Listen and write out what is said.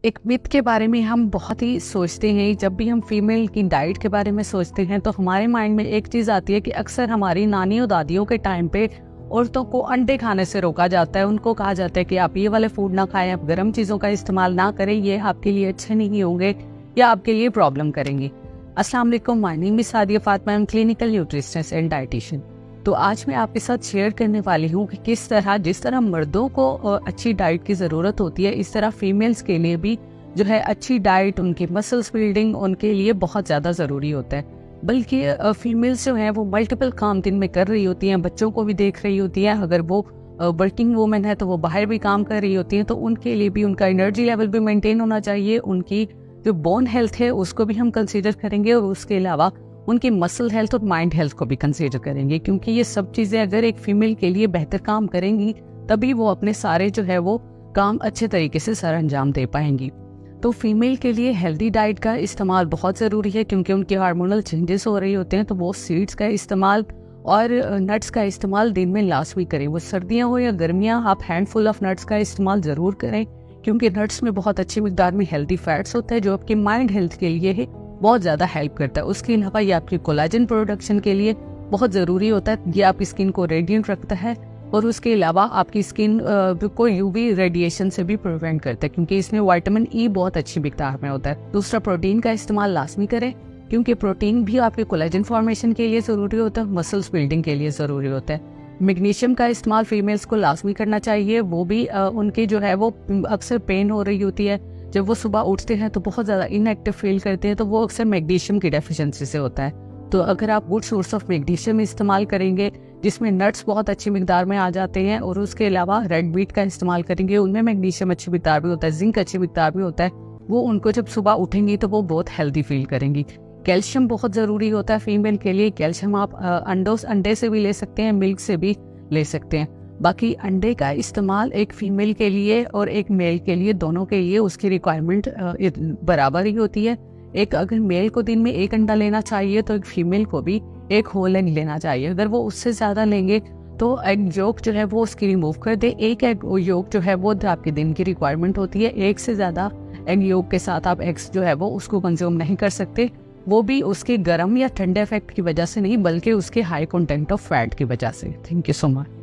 एक मिथ के बारे में हम बहुत ही सोचते हैं। जब भी हम फीमेल की डाइट के बारे में सोचते हैं तो हमारे माइंड में एक चीज़ आती है कि अक्सर हमारी नानियों दादियों के टाइम पे औरतों को अंडे खाने से रोका जाता है। उनको कहा जाता है कि आप ये वाले फूड ना खाएं, आप गर्म चीज़ों का इस्तेमाल ना करें, ये आपके लिए अच्छे नहीं होंगे या आपके लिए प्रॉब्लम करेंगे। अस्सलाम वालेकुम, my name is Sadia Fatima, I am clinical nutritionist and dietitian. तो आज मैं आपके साथ शेयर करने वाली हूँ कि किस तरह, जिस तरह मर्दों को अच्छी डाइट की ज़रूरत होती है, इस तरह फीमेल्स के लिए भी जो है अच्छी डाइट, उनकी मसल्स बिल्डिंग उनके लिए बहुत ज़्यादा ज़रूरी होता है। बल्कि फीमेल्स जो हैं वो मल्टीपल काम दिन में कर रही होती हैं, बच्चों को भी देख रही होती हैं। अगर वो वर्किंग वूमेन है तो वो बाहर भी काम कर रही होती हैं, तो उनके लिए भी उनका एनर्जी लेवल भी मेंटेन होना चाहिए। उनकी जो बोन हेल्थ है उसको भी हम कंसीडर करेंगे और उसके अलावा उनकी मसल हेल्थ और माइंड हेल्थ को भी कंसीडर करेंगे, क्योंकि ये सब चीज़ें अगर एक फीमेल के लिए बेहतर काम करेंगी तभी वो अपने सारे जो है वो काम अच्छे तरीके से सर अंजाम दे पाएंगी। तो फीमेल के लिए हेल्दी डाइट का इस्तेमाल बहुत ज़रूरी है, क्योंकि उनके हार्मोनल चेंजेस हो रहे होते हैं। तो वो सीड्स का इस्तेमाल और नट्स का इस्तेमाल दिन में लाजमी करें। वो सर्दियाँ हो या गर्मियाँ, आप हैंडफुल ऑफ नट्स का इस्तेमाल ज़रूर करें, क्योंकि नट्स में बहुत अच्छी मिकदार में हेल्दी फैट्स होता है जो आपकी माइंड हेल्थ के लिए है बहुत ज़्यादा हेल्प करता है। उसके अलावा ये आपके कोलाजन प्रोडक्शन के लिए बहुत ज़रूरी होता है। ये आपकी स्किन को रेडिएंट रखता है और उसके अलावा आपकी स्किन को यूवी रेडिएशन से भी प्रिवेंट करता है, क्योंकि इसमें विटामिन ई बहुत अच्छी मिकदार में होता है। दूसरा, प्रोटीन का इस्तेमाल लाजमी करें, क्योंकि प्रोटीन भी आपके कोलेजन फॉर्मेशन के लिए ज़रूरी होता है, मसल्स बिल्डिंग के लिए ज़रूरी होता है। मैग्नीशियम का इस्तेमाल फीमेल्स को लाजमी करना चाहिए। वो भी उनकी जो है वो अक्सर पेन हो रही होती है, जब वो सुबह उठते हैं तो बहुत ज़्यादा इनएक्टिव फील करते हैं, तो वो अक्सर मैग्नीशियम की डेफिशिएंसी से होता है। तो अगर आप गुड सोर्स ऑफ मैग्नीशियम इस्तेमाल करेंगे जिसमें नट्स बहुत अच्छी मिकदार में आ जाते हैं, और उसके अलावा रेड मीट का इस्तेमाल करेंगे, उनमें मैग्नीशियम अच्छी मिकदार भी होता है, जिंक अच्छी मिकदार भी होता है, वो उनको जब सुबह उठेंगी तो वो बहुत हेल्दी फील करेंगी। कैल्शियम बहुत ज़रूरी होता है फीमेल के लिए। कैल्शियम आप अंडे से भी ले सकते हैं, मिल्क से भी ले सकते हैं। बाकी अंडे का इस्तेमाल एक फीमेल के लिए और एक मेल के लिए, दोनों के लिए उसकी रिक्वायरमेंट बराबर ही होती है। एक अगर मेल को दिन में 1 अंडा लेना चाहिए तो एक फीमेल को भी 1 होल एग लेना चाहिए। अगर वो उससे ज़्यादा लेंगे तो एग योक जो है वो उसकी रिमूव कर दे। एक एग योक जो है वो आपके दिन की रिक्वायरमेंट होती है। एक से ज़्यादा एग योक के साथ आप एग्स जो है वो उसको कंज्यूम नहीं कर सकते, वो भी उसके गर्म या ठंडे इफेक्ट की वजह से नहीं, बल्कि उसके हाई कंटेंट ऑफ फैट की वजह से। Thank you so much.